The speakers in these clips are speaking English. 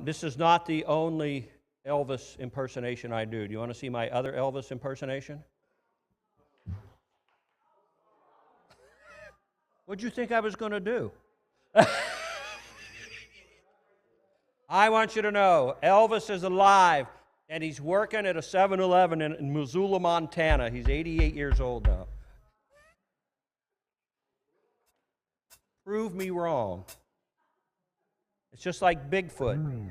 This is not the only Elvis impersonation I do. Do you want to see my other Elvis impersonation? What'd you think I was going to do? I want you to know, Elvis is alive, and he's working at a 7-Eleven in Missoula, Montana. He's 88 years old now. Prove me wrong. It's just like Bigfoot.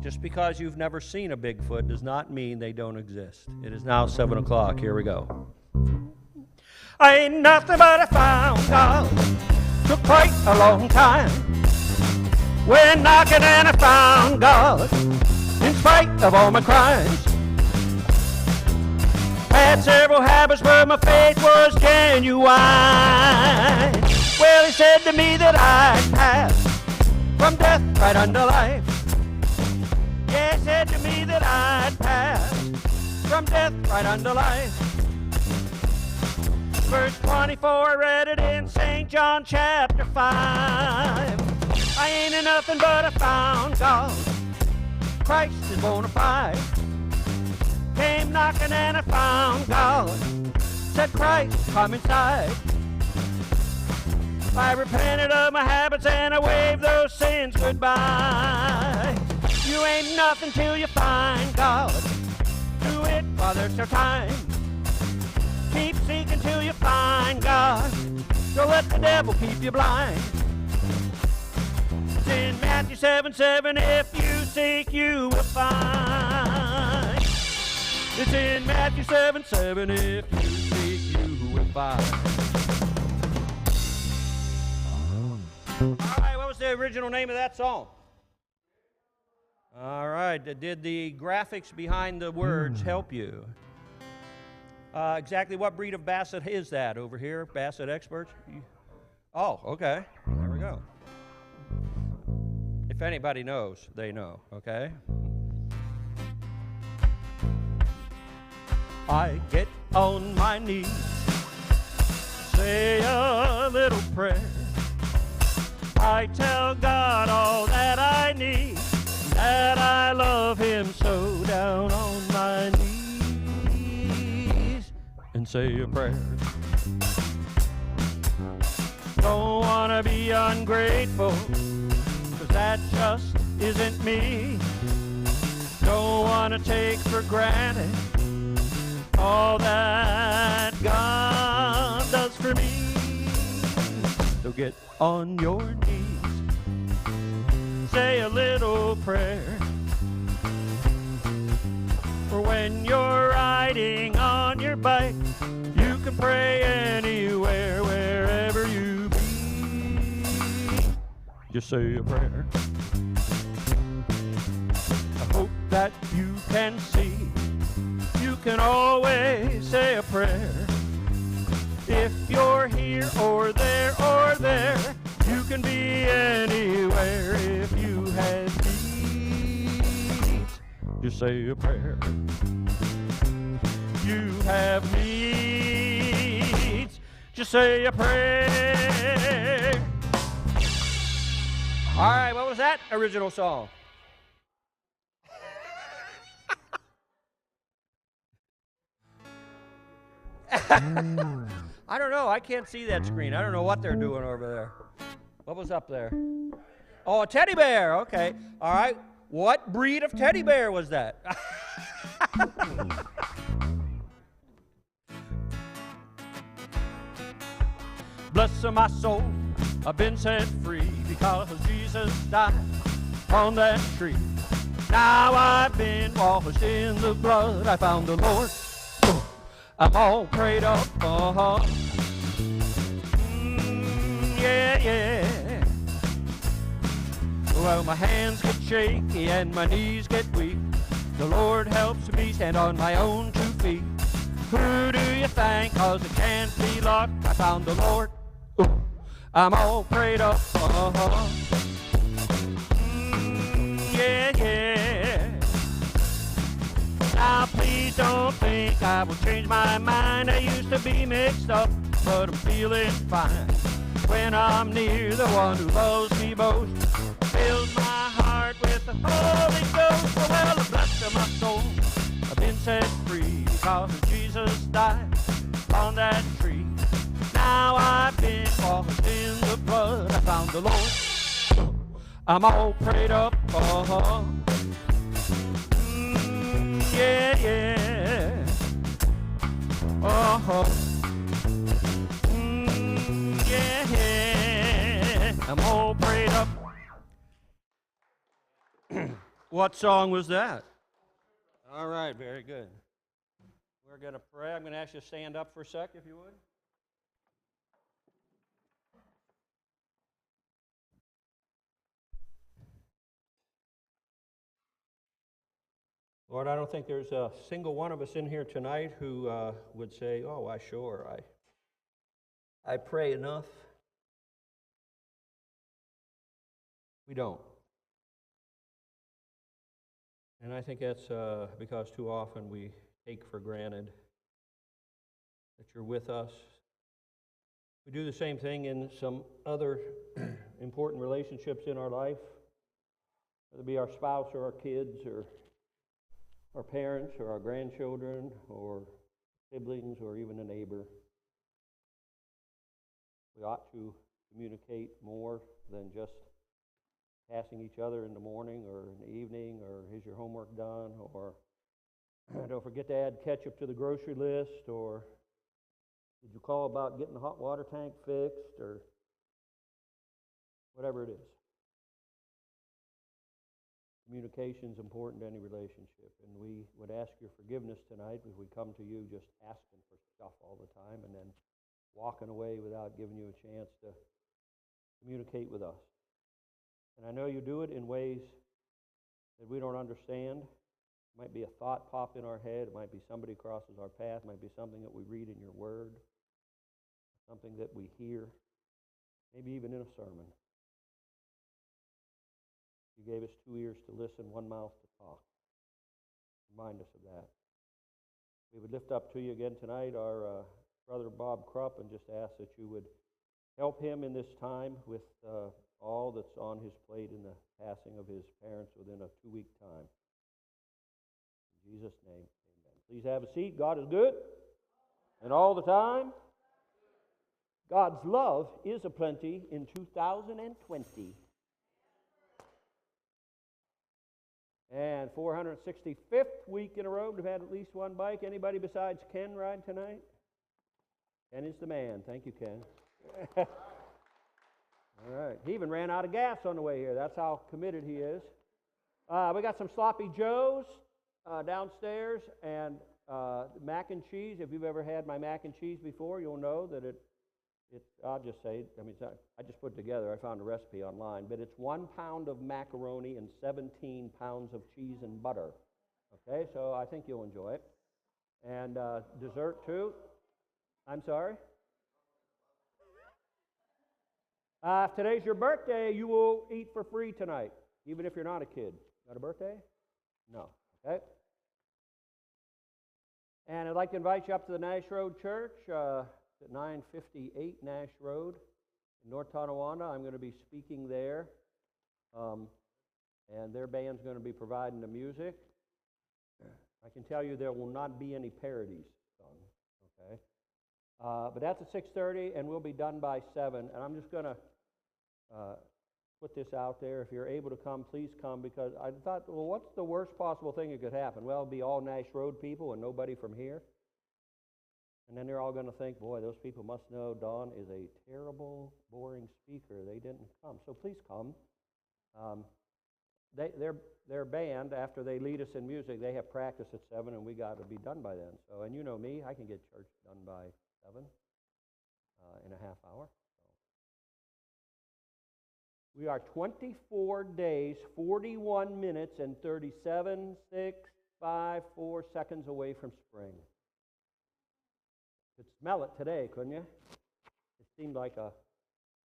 Just because you've never seen a Bigfoot does not mean they don't exist. It is now 7 o'clock. Here we go. I ain't nothing but a found dog. Took quite a long time. Went knocking and I found God. In spite of all my crimes. Had several habits, but my faith was genuine. Well, he said to me that I'd pass from death right unto life. Yeah, he said to me that I'd pass from death right unto life. Verse 24, I read it in St. John chapter 5. I ain't nothing but a found God. Christ is bona fide. Came knocking and I found God. Said, Christ, come inside. I repented of my habits and I waved those sins goodbye. You ain't nothing till you find God. Do it while there's still time. Keep seeking till you find God. Don't let the devil keep you blind. It's in Matthew 7:7, if you seek, you will find. It's in Matthew 7:7, if you seek, you will find. All right, what was the original name of that song? All right, did the graphics behind the words help you? Exactly what breed of Basset is that over here? Basset experts? Oh, okay. There we go. If anybody knows, they know, okay? I get on my knees, say a little prayer. I tell God all that I need, that I love Him so, down on my knees and say a prayer. Don't want to be ungrateful, 'cause that just isn't me. Don't want to take for granted all that God does for me. So get on your knees, say a little prayer. For when you're riding on your bike, you can pray anywhere, wherever you be. Just say a prayer. I hope that you can see, you can always say a prayer. If you're here or there, you can be anywhere. If you have needs, just say a prayer. You have needs, just say a prayer. All right, what was that original song? I don't know. I can't see that screen. I don't know what they're doing over there. What was up there? Oh, a teddy bear. Okay. All right. What breed of teddy bear was that? Bless my soul. I've been set free because Jesus died on that tree. Now I've been washed in the blood. I found the Lord. I'm all prayed up, yeah, yeah. Well, my hands get shaky and my knees get weak. The Lord helps me stand on my own 2 feet. Who do you thank? 'Cause it can't be luck. I found the Lord. I'm all prayed up, yeah, yeah. Now please don't think I will change my mind. I used to be mixed up, but I'm feeling fine when I'm near the one who loves me most. Fills my heart with a the Lord. I'm all prayed up. Yeah, yeah. Yeah, yeah. I'm all prayed up. What song was that? All right, very good. We're going to pray. I'm going to ask you to stand up for a sec, if you would. Lord, I don't think there's a single one of us in here tonight who would say, oh, why, sure, I pray enough. We don't. And I think that's because too often we take for granted that you're with us. We do the same thing in some other important relationships in our life, whether it be our spouse or our kids or our parents or our grandchildren or siblings or even a neighbor. We ought to communicate more than just passing each other in the morning or in the evening, or is your homework done, or don't forget to add ketchup to the grocery list, or did you call about getting the hot water tank fixed, or whatever it is. Communication is important to any relationship, and we would ask your forgiveness tonight if we come to you just asking for stuff all the time and then walking away without giving you a chance to communicate with us. And I know you do it in ways that we don't understand. It might be a thought pop in our head. It might be somebody crosses our path. It might be something that we read in your word, something that we hear, maybe even in a sermon. You gave us 2 ears to listen, 1 mouth to talk. Remind us of that. We would lift up to you again tonight our brother Bob Krupp and just ask that you would help him in this time with all that's on his plate in the passing of his parents within a 2-week time. In Jesus' name, amen. Please have a seat. God is good, and all the time. God's love is aplenty in 2020. And 465th week in a row, we've had at least one bike. Anybody besides Ken ride tonight? Ken is the man. Thank you, Ken. All right. He even ran out of gas on the way here. That's how committed he is. We got some sloppy joes downstairs and mac and cheese. If you've ever had my mac and cheese before, you'll know that I'll just say, I just put it together. I found a recipe online, but it's 1 pound of macaroni and 17 pounds of cheese and butter. Okay, so I think you'll enjoy it. And dessert too. I'm sorry? If today's your birthday, you will eat for free tonight, even if you're not a kid. Got a birthday? No. Okay. And I'd like to invite you up to the Nash Road Church. At 958 Nash Road in North Tonawanda. I'm going to be speaking there, and their band's going to be providing the music. I can tell you there will not be any parodies sung, okay? But that's at 6:30, and we'll be done by 7. And I'm just going to put this out there. If you're able to come, please come, because I thought, well, what's the worst possible thing that could happen? Well, it'll be all Nash Road people and nobody from here. And then they're all going to think, boy, those people must know Don is a terrible, boring speaker. They didn't come. So please come. Their band, after they lead us in music, they have practice at 7, and we got to be done by then. So, and you know me, I can get church done by 7 in a half hour. So. We are 24 days, 41 minutes, and 37, 6, 5, 4 seconds away from spring. You could smell it today, couldn't you? It seemed like a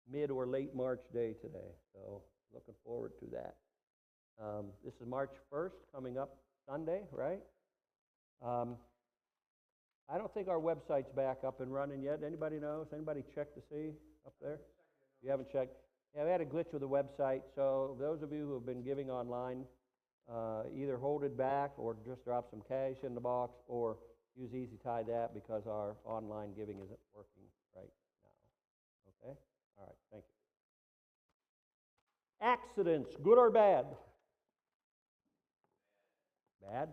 mid or late March day today, so looking forward to that. This is March 1st, coming up Sunday, right? I don't think our website's back up and running yet. Anybody knows? Anybody check to see up there? You haven't checked? Yeah, we had a glitch with the website, so those of you who have been giving online, either hold it back or just drop some cash in the box, or use EasyTide that, because our online giving isn't working right now. Okay? All right, thank you. Accidents, good or bad? Bad?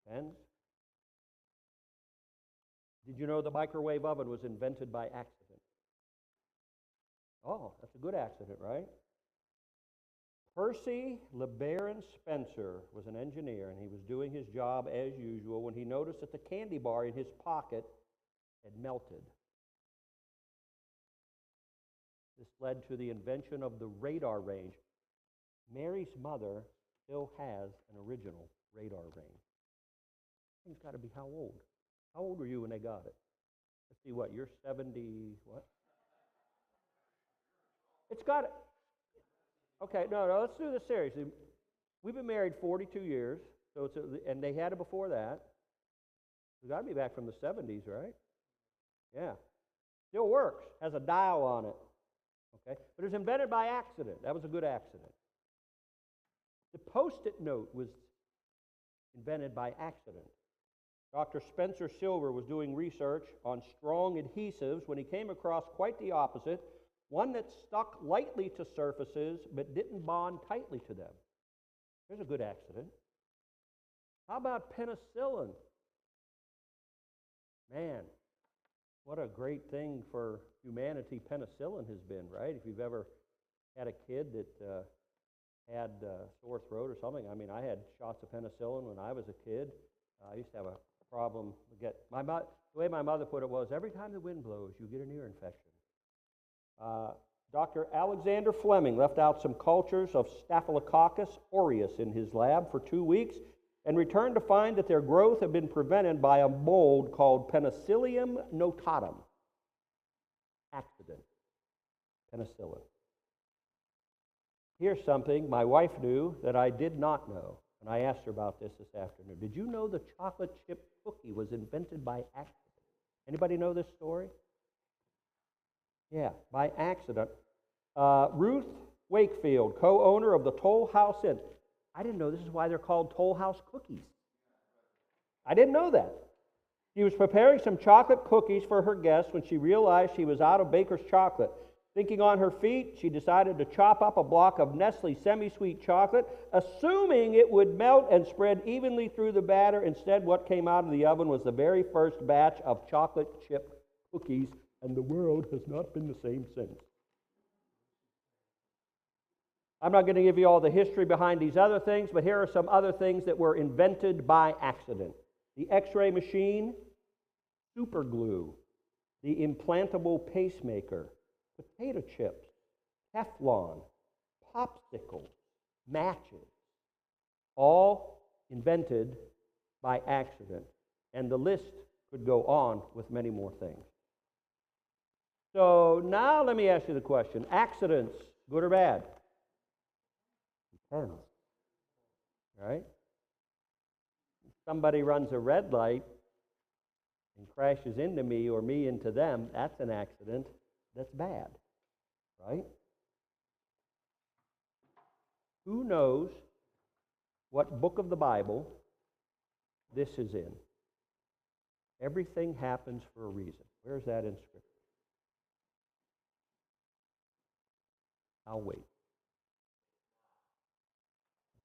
Depends. Did you know the microwave oven was invented by accident? Oh, that's a good accident, right? Percy LeBaron Spencer was an engineer, and he was doing his job as usual when he noticed that the candy bar in his pocket had melted. This led to the invention of the radar range. Mary's mother still has an original radar range. Thing's got to be how old? How old were you when they got it? Let's see, what, you're 70, what? It's got, okay, no, let's do this seriously. We've been married 42 years, so and they had it before that. It's got to be back from the 70s, right? Yeah. Still works, has a dial on it. Okay, but it was invented by accident. That was a good accident. The Post-it note was invented by accident. Dr. Spencer Silver was doing research on strong adhesives when he came across quite the opposite, one that stuck lightly to surfaces but didn't bond tightly to them. There's a good accident. How about penicillin? Man, what a great thing for humanity penicillin has been, right? If you've ever had a kid that had sore throat or something. I mean, I had shots of penicillin when I was a kid. I used to have a problem. The way my mother put it was, every time the wind blows, you get an ear infection. Dr. Alexander Fleming left out some cultures of Staphylococcus aureus in his lab for 2 weeks and returned to find that their growth had been prevented by a mold called Penicillium notatum. Accident. Penicillin. Here's something my wife knew that I did not know, and I asked her about this afternoon. Did you know the chocolate chip cookie was invented by accident? Anybody know this story? Yeah, by accident. Ruth Wakefield, co-owner of the Toll House Inn. I didn't know this is why they're called Toll House cookies. I didn't know that. She was preparing some chocolate cookies for her guests when she realized she was out of baker's chocolate. Thinking on her feet, she decided to chop up a block of Nestle semi-sweet chocolate, assuming it would melt and spread evenly through the batter. Instead, what came out of the oven was the very first batch of chocolate chip cookies, and the world has not been the same since. I'm not going to give you all the history behind these other things, but here are some other things that were invented by accident. The X-ray machine, super glue, the implantable pacemaker, potato chips, Teflon, popsicles, matches, all invented by accident. And the list could go on with many more things. So now let me ask you the question. Accidents, good or bad? Depends. Right? Somebody runs a red light and crashes into me or me into them, that's an accident. That's bad, right? Who knows what book of the Bible this is in? Everything happens for a reason. Where's that in Scripture? I'll wait.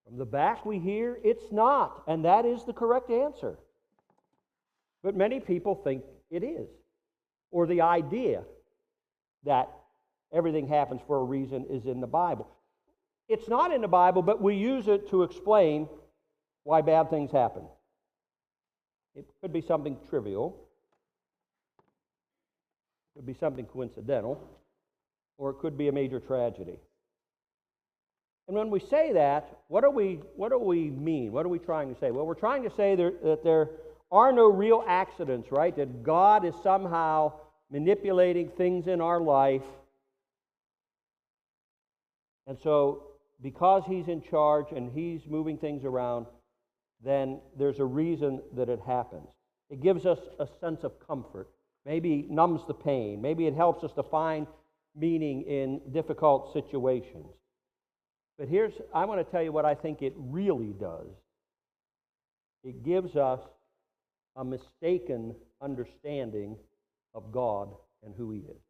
From the back we hear, it's not, and that is the correct answer. But many people think it is, or the idea that everything happens for a reason is in the Bible. It's not in the Bible, but we use it to explain why bad things happen. It could be something trivial, it could be something coincidental, or it could be a major tragedy. And when we say that, what do we mean? What are we trying to say? Well, we're trying to say that there are no real accidents, right? That God is somehow manipulating things in our life. And so, because He's in charge and He's moving things around, then there's a reason that it happens. It gives us a sense of comfort. Maybe numbs the pain. Maybe it helps us to find meaning in difficult situations. But I want to tell you what I think it really does. It gives us a mistaken understanding of God and who He is.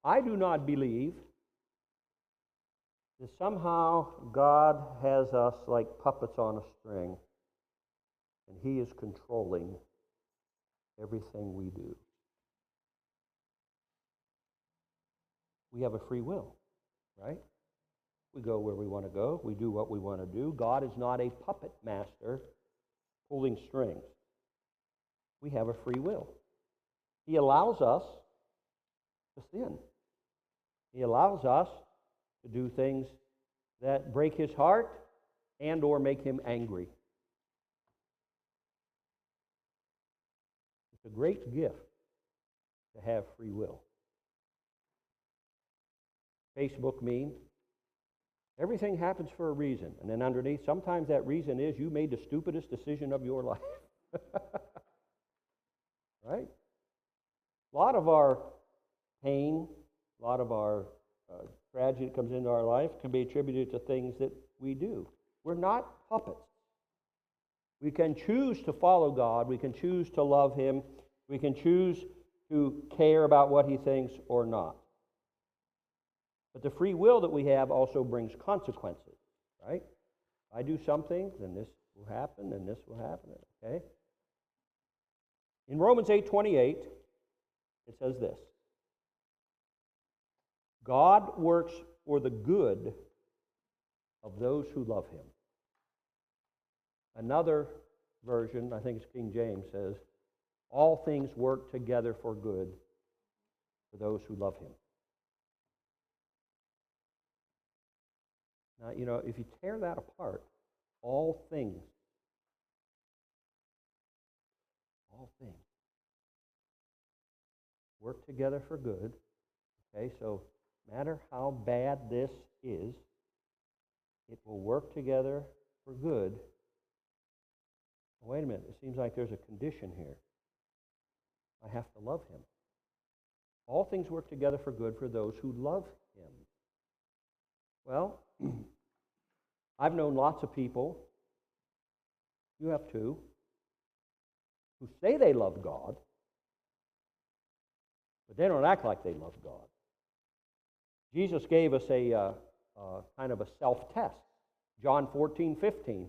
I do not believe that somehow God has us like puppets on a string, and He is controlling everything we do. We have a free will, right? We go where we want to go. We do what we want to do. God is not a puppet master pulling strings. We have a free will. He allows us to sin. He allows us to do things that break His heart and or make Him angry. It's a great gift to have free will. Facebook meme. Everything happens for a reason. And then underneath, sometimes that reason is you made the stupidest decision of your life. Right? A lot of our pain, a lot of our tragedy that comes into our life can be attributed to things that we do. We're not puppets. We can choose to follow God. We can choose to love Him. We can choose to care about what He thinks or not. But the free will that we have also brings consequences, right? If I do something, then this will happen, and this will happen, okay? In Romans 8:28, it says this: God works for the good of those who love Him. Another version, I think it's King James, says, all things work together for good for those who love Him. Now, you know, if you tear that apart, all things work together for good. Okay, so no matter how bad this is, it will work together for good. Wait a minute, it seems like there's a condition here. I have to love Him. All things work together for good for those who love Him. Well, I've known lots of people, you have too, who say they love God, but they don't act like they love God. Jesus gave us a kind of a self-test. John 14:15.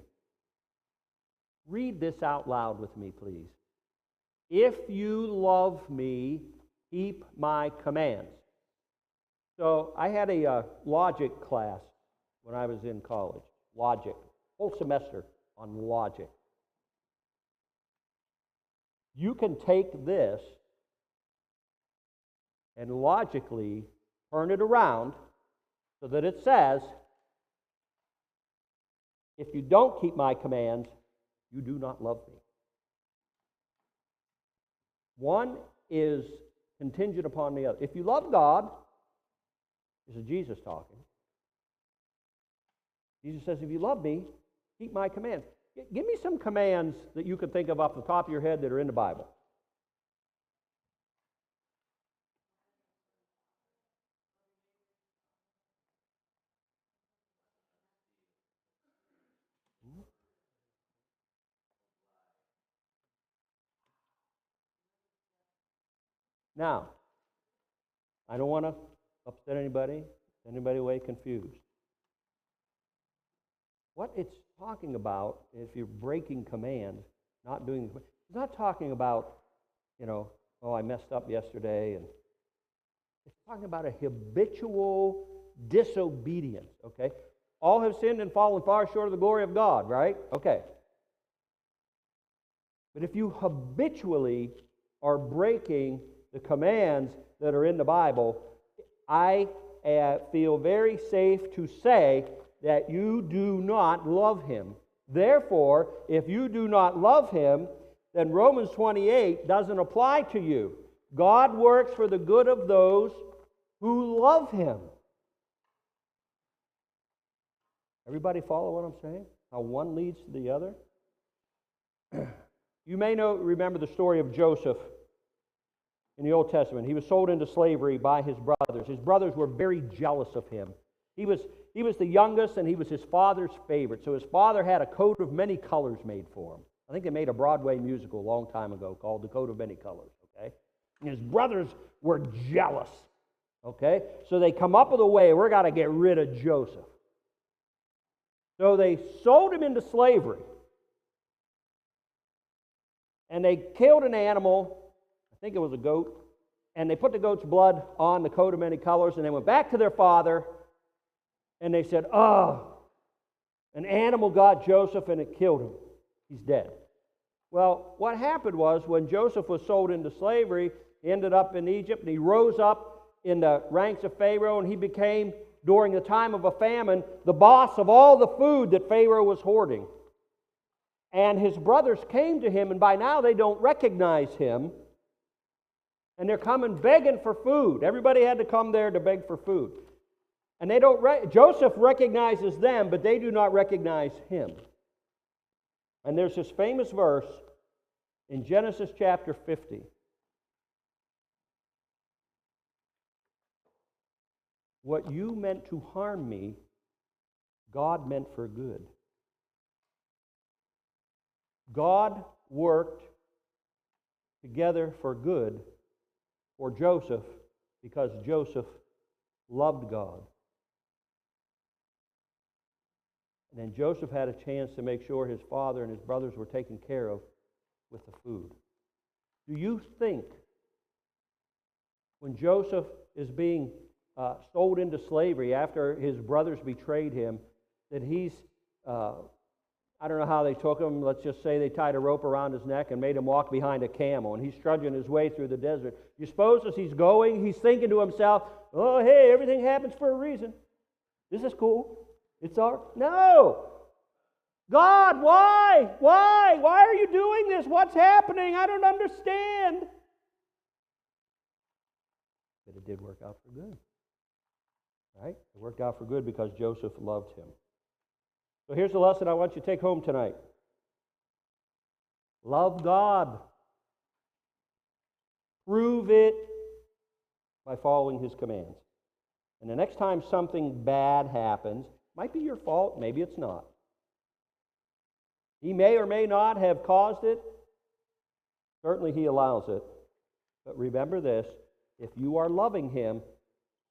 Read this out loud with me, please. If you love me, keep my commands. So I had a logic class when I was in college. Logic. Whole semester on logic. You can take this and logically turn it around so that it says, if you don't keep my commands, you do not love me. One is contingent upon the other. If you love God, this is Jesus talking. Jesus says, if you love me, keep my commands. Give me some commands that you can think of off the top of your head that are in the Bible. Now, I don't want to upset anybody, send anybody away confused. What it's talking about, if you're breaking commands, not doing, it's not talking about, oh, I messed up yesterday, and it's talking about a habitual disobedience, okay? All have sinned and fallen far short of the glory of God, right? Okay. But if you habitually are breaking the commands that are in the Bible, I feel very safe to say that you do not love Him. Therefore, if you do not love Him, then Romans 28 doesn't apply to you. God works for the good of those who love Him. Everybody follow what I'm saying? How one leads to the other? You may remember the story of Joseph in the Old Testament. He was sold into slavery by his brothers. His brothers were very jealous of him. He was the youngest, and he was his father's favorite. So his father had a coat of many colors made for him. I think they made a Broadway musical a long time ago called The Coat of Many Colors, okay? And his brothers were jealous. Okay? So they come up with a way, we're got to get rid of Joseph. So they sold him into slavery. And they killed an animal, I think it was a goat, and they put the goat's blood on the coat of many colors, and they went back to their father, and they said, oh, an animal got Joseph and it killed him. He's dead. Well, what happened was when Joseph was sold into slavery, he ended up in Egypt, and he rose up in the ranks of Pharaoh, and he became, during the time of a famine, the boss of all the food that Pharaoh was hoarding. And his brothers came to him, and by now they don't recognize him, and they're coming begging for food. Everybody had to come there to beg for food. And they don't. Joseph recognizes them, but they do not recognize him. And there's this famous verse in Genesis chapter 50. What you meant to harm me, God meant for good. God worked together for good for Joseph because Joseph loved God. And then Joseph had a chance to make sure his father and his brothers were taken care of with the food. Do you think when Joseph is being sold into slavery after his brothers betrayed him, that he's, I don't know how they took him, let's just say they tied a rope around his neck and made him walk behind a camel, and he's trudging his way through the desert. You suppose as he's going, he's thinking to himself, oh, hey, everything happens for a reason. This is cool. It's all... No! God, why? Why? Why are you doing this? What's happening? I don't understand. But it did work out for good. Right? It worked out for good because Joseph loved him. So here's the lesson I want you to take home tonight. Love God. Prove it by following His commands. And the next time something bad happens, might be your fault, maybe it's not. He may or may not have caused it. Certainly He allows it. But remember this, if you are loving Him,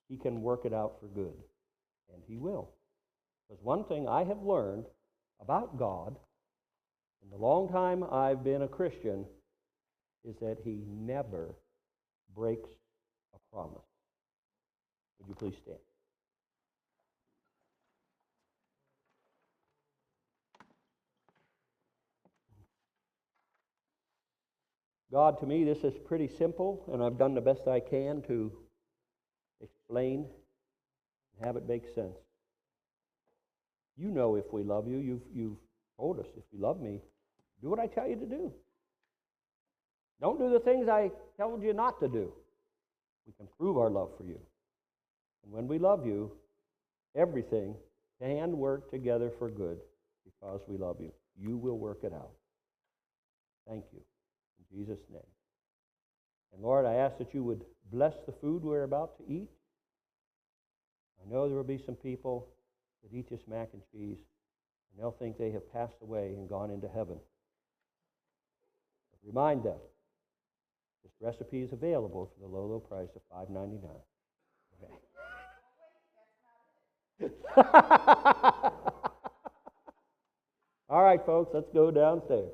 He can work it out for good. And He will. Because one thing I have learned about God in the long time I've been a Christian is that He never breaks a promise. Would you please stand? God, to me, this is pretty simple, and I've done the best I can to explain and have it make sense. You know if we love you. You've told us, if you love me, do what I tell you to do. Don't do the things I told you not to do. We can prove our love for you. And when we love you, everything can work together for good because we love you. You will work it out. Thank you. In Jesus' name. And Lord, I ask that you would bless the food we're about to eat. I know there will be some people that eat this mac and cheese, and they'll think they have passed away and gone into heaven. But remind them, this recipe is available for the low, low price of $5.99. Okay. All right, folks, let's go downstairs.